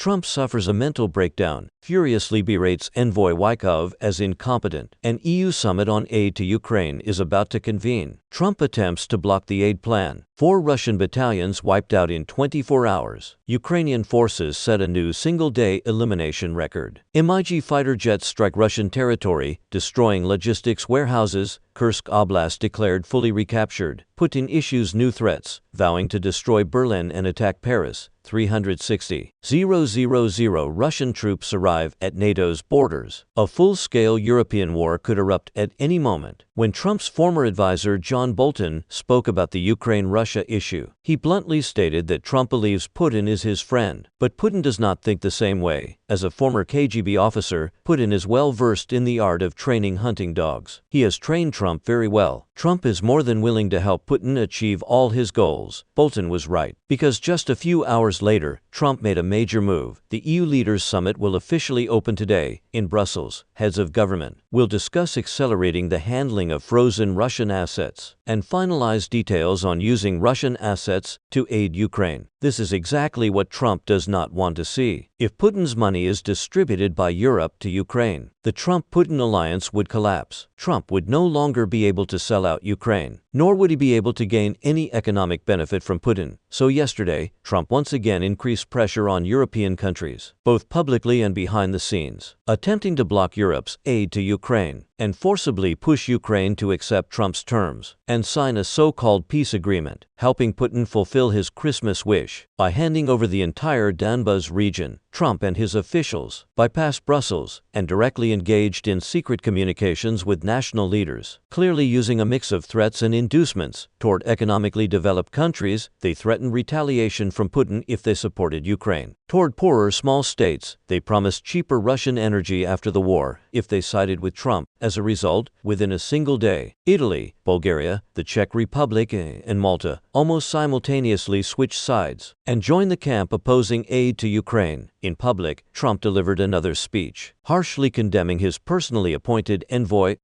Trump suffers a mental breakdown, furiously berates envoy as incompetent. An EU summit on aid to Ukraine is about to convene. Trump attempts to block the aid plan. 4 Russian battalions wiped out in 24 hours. Ukrainian forces set a new single-day elimination record. MiG fighter jets strike Russian territory, destroying logistics warehouses. Kursk Oblast declared fully recaptured. Putin issues new threats, vowing to destroy Berlin and attack Paris. 360,000 Russian troops arrive at NATO's borders. A full-scale European war could erupt at any moment. When Trump's former advisor John Bolton spoke about the Ukraine-Russia issue, he bluntly stated that Trump believes Putin is his friend. But Putin does not think the same way. As a former KGB officer, Putin is well versed in the art of training hunting dogs. He has trained Trump very well. Trump is more than willing to help Putin achieve all his goals. Bolton was right, because just a few hours later, Trump made a major move. The EU Leaders Summit will officially open today in Brussels. Heads of government will discuss accelerating the handling of frozen Russian assets and finalize details on using Russian assets to aid Ukraine. This is exactly what Trump does not want to see. If Putin's money is distributed by Europe to Ukraine, the Trump-Putin alliance would collapse. Trump would no longer be able to sell out Ukraine, nor would he be able to gain any economic benefit from Putin. So yesterday, Trump once again increased pressure on European countries, both publicly and behind the scenes, attempting to block Europe's aid to Ukraine and forcibly push Ukraine to accept Trump's terms and sign a so-called peace agreement, helping Putin fulfill his Christmas wish by handing over the entire Donbas region. Trump and his officials bypassed Brussels and directly engaged in secret communications with national leaders, clearly using a mix of threats and inducements toward economically developed countries. They threatened retaliation from Putin if they supported Ukraine. Toward poorer small states, they promised cheaper Russian energy after the war if they sided with Trump. As a result, within a single day, Italy, Bulgaria, the Czech Republic, and Malta almost simultaneously switched sides and joined the camp opposing aid to Ukraine. In public, Trump delivered another speech, harshly condemning his personally appointed envoy,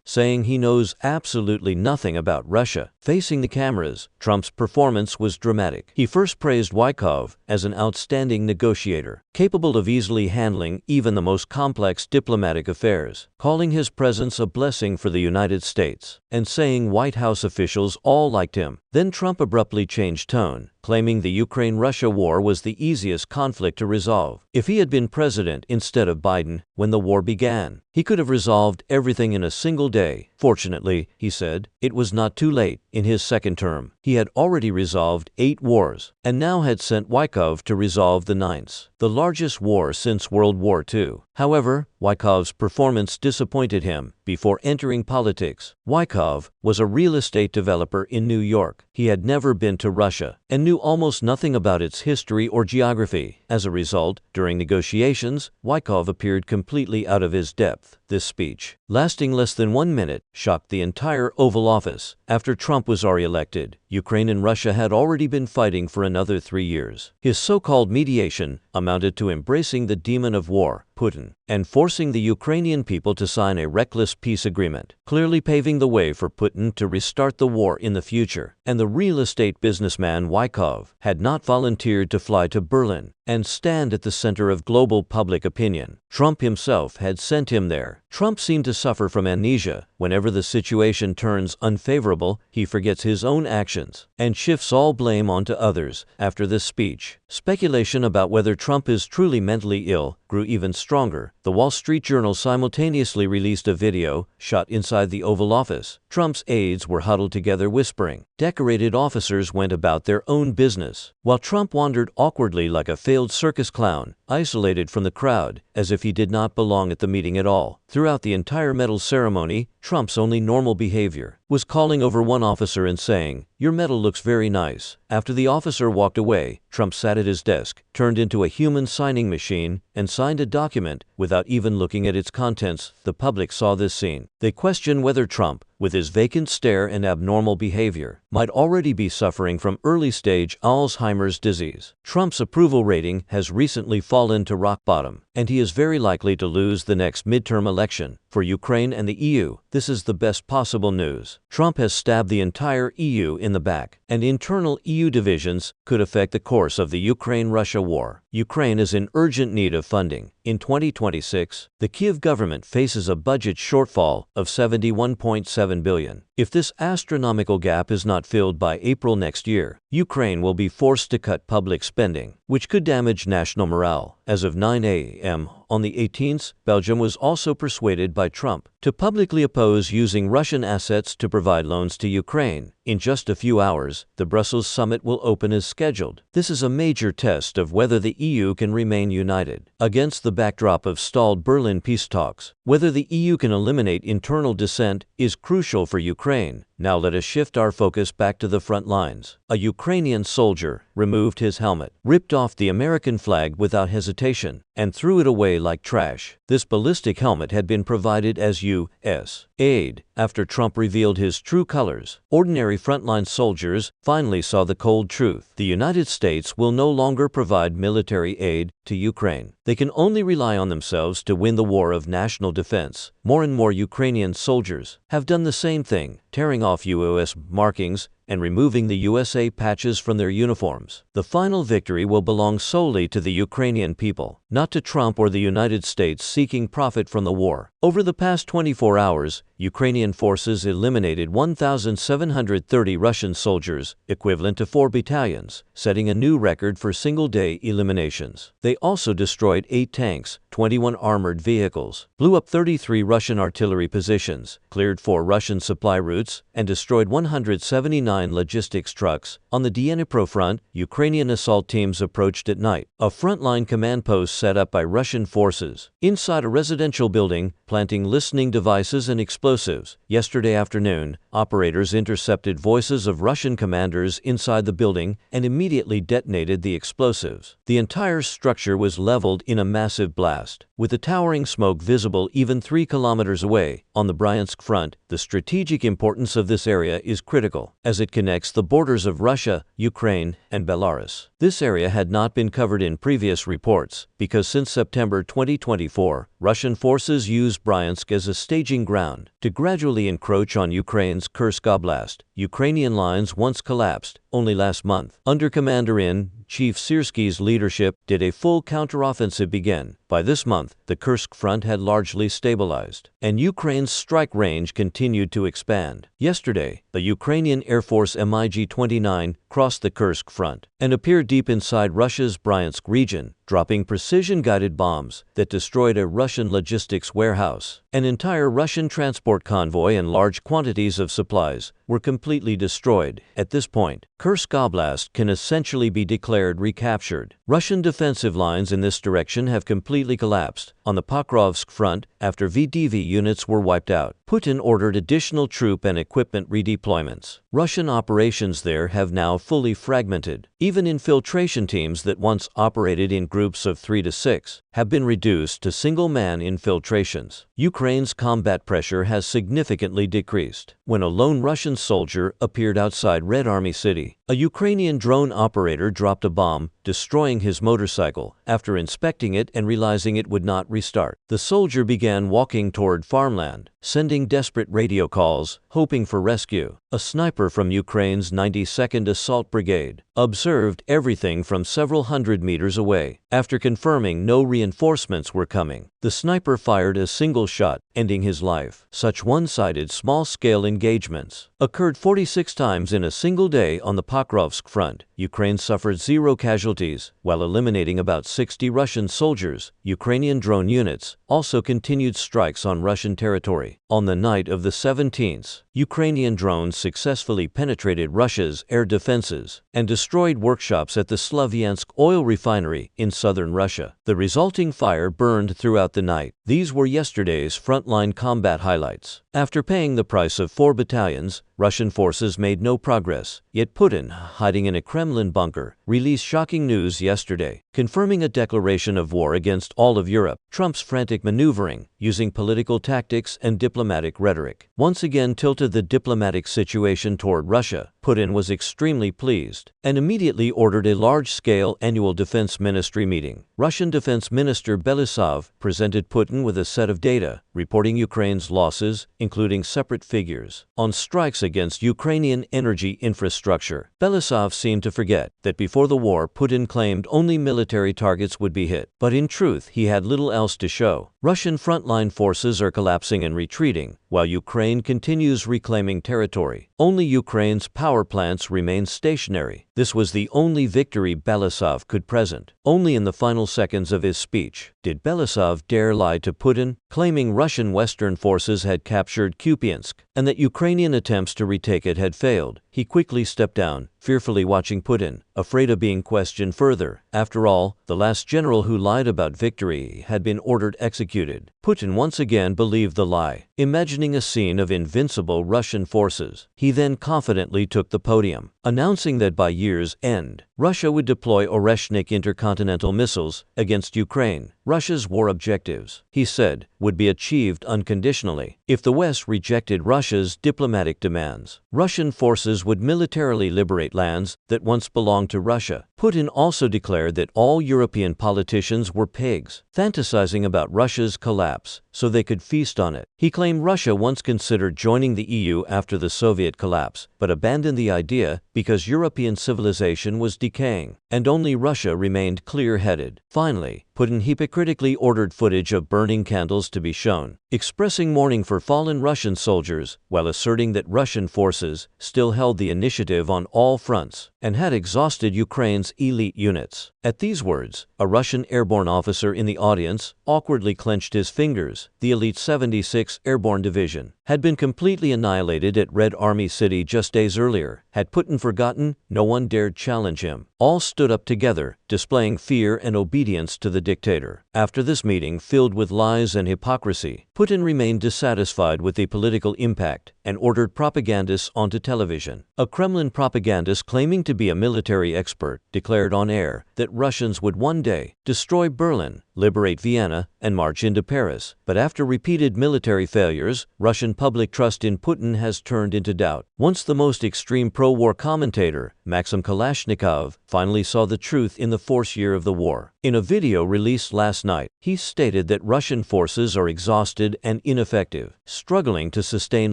saying he knows absolutely nothing about Russia. Facing the cameras, Trump's performance was dramatic. He first praised Wykov as an outstanding negotiator, capable of easily handling even the most complex diplomatic affairs, calling his presence a blessing for the United States, and saying White House officials all liked him. Then Trump abruptly changed tone, claiming the Ukraine-Russia war was the easiest conflict to resolve. If he had been president instead of Biden when the war began, he could have resolved everything in a single day. Fortunately, he said, it was not too late. In his second term, he had already resolved 8 wars, and now had sent Wykov to resolve the 9th, the largest war since World War II. However, Wykov's performance disappointed him. Before entering politics, Wykov was a real estate developer in New York. He had never been to Russia and knew almost nothing about its history or geography. As a result, during negotiations, Wykov appeared completely out of his depth. This speech, lasting less than 1 minute, shocked the entire Oval Office. After Trump was re-elected, Ukraine and Russia had already been fighting for another 3 years. His so-called mediation amounted to embracing the demon of war, Putin, and forcing the Ukrainian people to sign a reckless peace agreement, clearly paving the way for Putin to restart the war in the future. And the real estate businessman Wykov had not volunteered to fly to Berlin and stand at the center of global public opinion. Trump himself had sent him there. Trump seemed to suffer from amnesia. Whenever the situation turns unfavorable, he forgets his own actions and shifts all blame onto others. After this speech, speculation about whether Trump is truly mentally ill grew even stronger. The Wall Street Journal simultaneously released a video shot inside the Oval Office. Trump's aides were huddled together whispering. Decorated officers went about their own business, while Trump wandered awkwardly like a failed circus clown, isolated from the crowd, as if he did not belong at the meeting at all. Throughout the entire medal ceremony, Trump's only normal behavior was calling over one officer and saying, "Your medal looks very nice." After the officer walked away, Trump sat at his desk, turned into a human signing machine, and signed a document without even looking at its contents. The public saw this scene. They questioned whether Trump, with his vacant stare and abnormal behavior, might already be suffering from early-stage Alzheimer's disease. Trump's approval rating has recently fallen to rock bottom. and he is very likely to lose the next midterm election. For Ukraine and the EU, this is the best possible news. Trump has stabbed the entire EU in the back, and internal EU divisions could affect the course of the Ukraine-Russia war. Ukraine is in urgent need of funding. In 2026, the Kyiv government faces a budget shortfall of $71.7 billion. If this astronomical gap is not filled by April next year, Ukraine will be forced to cut public spending, which could damage national morale. As of 9 a.m. on the 18th, Belgium was also persuaded by Trump to publicly oppose using Russian assets to provide loans to Ukraine. In just a few hours, the Brussels summit will open as scheduled. This is a major test of whether the EU can remain united. Against the backdrop of stalled Berlin peace talks, whether the EU can eliminate internal dissent is crucial for Ukraine. Now let us shift our focus back to the front lines. A Ukrainian soldier removed his helmet, ripped off the American flag without hesitation, and threw it away like trash. This ballistic helmet had been provided as U.S. aid after Trump revealed his true colors. Ordinary frontline soldiers finally saw the cold truth. The United States will no longer provide military aid to Ukraine. They can only rely on themselves to win the war of national defense. More and more Ukrainian soldiers have done the same thing, tearing off U.S. markings and removing the USA patches from their uniforms. The final victory will belong solely to the Ukrainian people, not to Trump or the United States seeking profit from the war. Over the past 24 hours, Ukrainian forces eliminated 1,730 Russian soldiers, equivalent to 4 battalions, setting a new record for single-day eliminations. They also destroyed 8 tanks, 21 armored vehicles, blew up 33 Russian artillery positions, cleared 4 Russian supply routes, and destroyed 179 logistics trucks. On the Dnipro front, Ukrainian assault teams approached at night, a frontline command post set up by Russian forces, inside a residential building, planting listening devices and explosives. Yesterday afternoon, operators intercepted voices of Russian commanders inside the building and immediately detonated the explosives. The entire structure was leveled in a massive blast, with the towering smoke visible even 3 kilometers away. On the Bryansk front, the strategic importance of this area is critical, as it connects the borders of Russia, Ukraine, and Belarus. This area had not been covered in previous reports, because since September 2024, Russian forces used Bryansk as a staging ground to gradually encroach on Ukraine's Kursk Oblast. Ukrainian lines once collapsed only last month. Under Commander-in-Chief Syrskyi's leadership, did a full counteroffensive begin. By this month, the Kursk front had largely stabilized, and Ukraine's strike range continued to expand. Yesterday, the Ukrainian Air Force MiG-29 crossed the Kursk front and appeared deep inside Russia's Bryansk region, dropping precision-guided bombs that destroyed a Russian logistics warehouse. An entire Russian transport convoy and large quantities of supplies were completely destroyed. At this point, Kursk Oblast can essentially be declared recaptured. Russian defensive lines in this direction have completely collapsed. On the Pokrovsk front, after VDV units were wiped out, Putin ordered additional troop and equipment redeployments. Russian operations there have now fully fragmented. Even infiltration teams that once operated in groups of 3 to 6 have been reduced to single-man infiltrations. Ukraine's combat pressure has significantly decreased. When a lone Russian soldier appeared outside Red Army City, a Ukrainian drone operator dropped a bomb, destroying his motorcycle. After inspecting it and realizing it would not restart, the soldier began walking toward farmland, sending desperate radio calls, hoping for rescue. A sniper from Ukraine's 92nd Assault Brigade observed everything from several hundred meters away. After confirming no reinforcements were coming, the sniper fired a single shot, ending his life. Such one-sided small-scale engagements occurred 46 times in a single day on the Pokrovsk front. Ukraine suffered 0 casualties, while eliminating about 60 Russian soldiers. Ukrainian drone units also continued strikes on Russian territory. On the night of the 17th, Ukrainian drones successfully penetrated Russia's air defenses and destroyed workshops at the Slavyansk oil refinery in southern Russia. The resulting fire burned throughout the night. These were yesterday's frontline combat highlights. After paying the price of 4 battalions, Russian forces made no progress. Yet Putin, hiding in a Kremlin bunker, released shocking news yesterday. confirming a declaration of war against all of Europe. Trump's frantic maneuvering, using political tactics and diplomatic rhetoric, once again tilted the diplomatic situation toward Russia. Putin was extremely pleased and immediately ordered a large-scale annual defense ministry meeting. Russian Defense Minister Belousov presented Putin with a set of data, reporting Ukraine's losses, including separate figures, on strikes against Ukrainian energy infrastructure. Belousov seemed to forget that before the war, Putin claimed only military targets would be hit. But in truth, he had little else to show. Russian frontline forces are collapsing and retreating, while Ukraine continues reclaiming territory. Only Ukraine's power plants remain stationary. This was the only victory Belousov could present. Only in the final seconds of his speech did Belousov dare lie to Putin, claiming Russian Western forces had captured Kupiansk and that Ukrainian attempts to retake it had failed. He quickly stepped down, fearfully watching Putin, afraid of being questioned further. After all, the last general who lied about victory had been ordered executed. Putin once again believed the lie, imagining a scene of invincible Russian forces. He then confidently took the podium, announcing that by year's end, Russia would deploy Oreshnik intercontinental missiles against Ukraine. Russia's war objectives, he said, would be achieved unconditionally. If the West rejected Russia's diplomatic demands, Russian forces would militarily liberate lands that once belonged to Russia. Putin also declared that all European politicians were pigs, fantasizing about Russia's collapse so they could feast on it. He claimed Russia once considered joining the EU after the Soviet collapse, but abandoned the idea because European civilization was decaying, and only Russia remained clear-headed. Finally, Putin hypocritically ordered footage of burning candles to be shown, expressing mourning for fallen Russian soldiers, while asserting that Russian forces still held the initiative on all fronts and had exhausted Ukraine's elite units. At these words, a Russian airborne officer in the audience awkwardly clenched his fingers. The elite 76th Airborne Division had been completely annihilated at Red Army City just days earlier. Had Putin forgotten? No one dared challenge him. All stood up together, displaying fear and obedience to the dictator. After this meeting filled with lies and hypocrisy, Putin remained dissatisfied with the political impact and ordered propagandists onto television. A Kremlin propagandist claiming to be a military expert declared on air that Russians would one day destroy Berlin, liberate Vienna, and march into Paris. But after repeated military failures, Russian public trust in Putin has turned into doubt. Once the most extreme pro-war commentator, Maxim Kalashnikov, finally saw the truth in the fourth year of the war. In a video released last night, he stated that Russian forces are exhausted and ineffective, struggling to sustain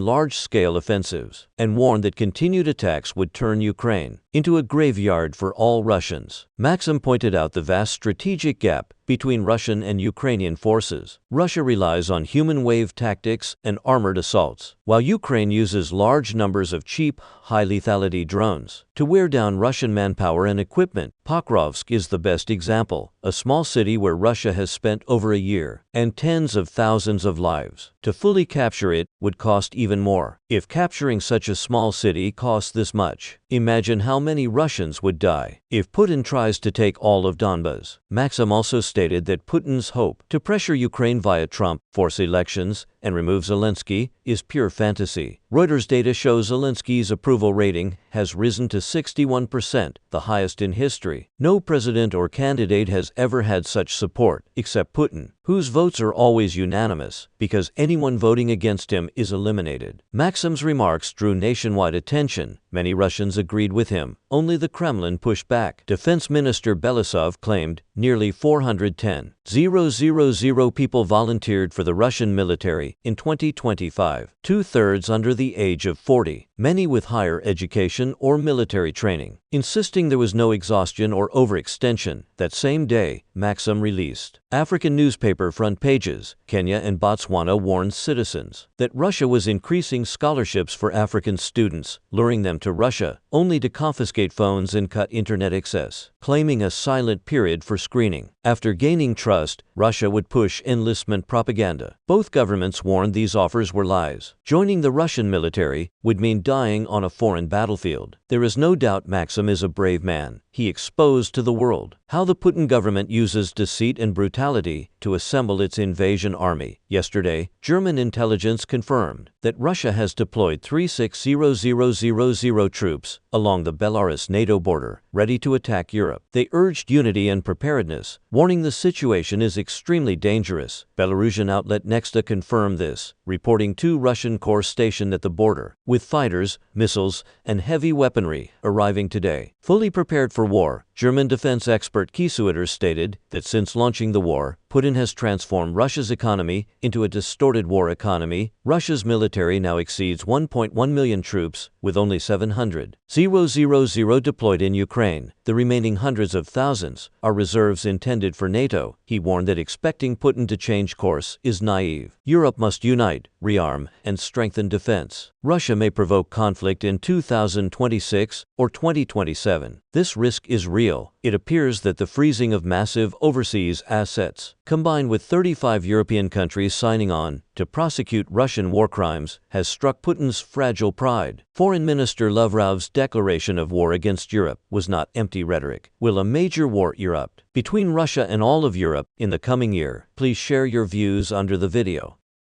large-scale offensives, and warned that continued attacks would turn Ukraine into a graveyard for all Russians. Maxim pointed out the vast strategic gap between Russian and Ukrainian forces. Russia relies on human wave tactics and armored assaults, while Ukraine uses large numbers of cheap, high-lethality drones to wear down Russian manpower and equipment. Pokrovsk is the best example, a small city where Russia has spent over a year and tens of thousands of lives. To fully capture it would cost even more. If capturing such a small city costs this much, imagine how many Russians would die if Putin tries to take all of Donbas. Maxim also stated that Putin's hope to pressure Ukraine via Trump, force elections, and remove Zelensky is pure fantasy. Reuters data shows Zelensky's approval rating has risen to 61%, the highest in history. No president or candidate has ever had such support, except Putin, whose votes are always unanimous, because anyone voting against him is eliminated. Maxim's remarks drew nationwide attention. Many Russians agreed with him. Only the Kremlin pushed back. Defense Minister Belousov claimed nearly 410,000 people volunteered for the Russian military in 2025, two-thirds under the age of 40, many with higher education or military training. Insisting there was no exhaustion or overextension, that same day, Maxim released African newspaper front pages. Kenya and Botswana warned citizens that Russia was increasing scholarships for African students, luring them to Russia, only to confiscate phones and cut internet access, claiming a silent period for screening. After gaining trust, Russia would push enlistment propaganda. Both governments warned these offers were lies. Joining the Russian military would mean dying on a foreign battlefield. There is no doubt Maxim is a brave man. He exposed to the world how the Putin government uses deceit and brutality to assemble its invasion army. Yesterday, German intelligence confirmed that Russia has deployed 360,000 troops along the Belarus porous NATO border, ready to attack Europe. They urged unity and preparedness, warning the situation is extremely dangerous. Belarusian outlet Nexta confirmed this, reporting 2 Russian corps stationed at the border, with fighters, missiles, and heavy weaponry, arriving today. Fully prepared for war, German defense expert Kiesuiter stated that since launching the war, Putin has transformed Russia's economy into a distorted war economy. Russia's military now exceeds 1.1 million troops, with only 700,000 deployed in Ukraine. The remaining hundreds of thousands are reserves intended for NATO. He warned that expecting Putin to change course is naive. Europe must unite, rearm, and strengthen defense. Russia may provoke conflict in 2026 or 2027. This risk is real. It appears that the freezing of massive overseas assets, combined with 35 European countries signing on to prosecute Russian war crimes, has struck Putin's fragile pride. Foreign Minister Lavrov's declaration of war against Europe was not empty rhetoric. Will a major war erupt between Russia and all of Europe in the coming year? Please share your views under the video.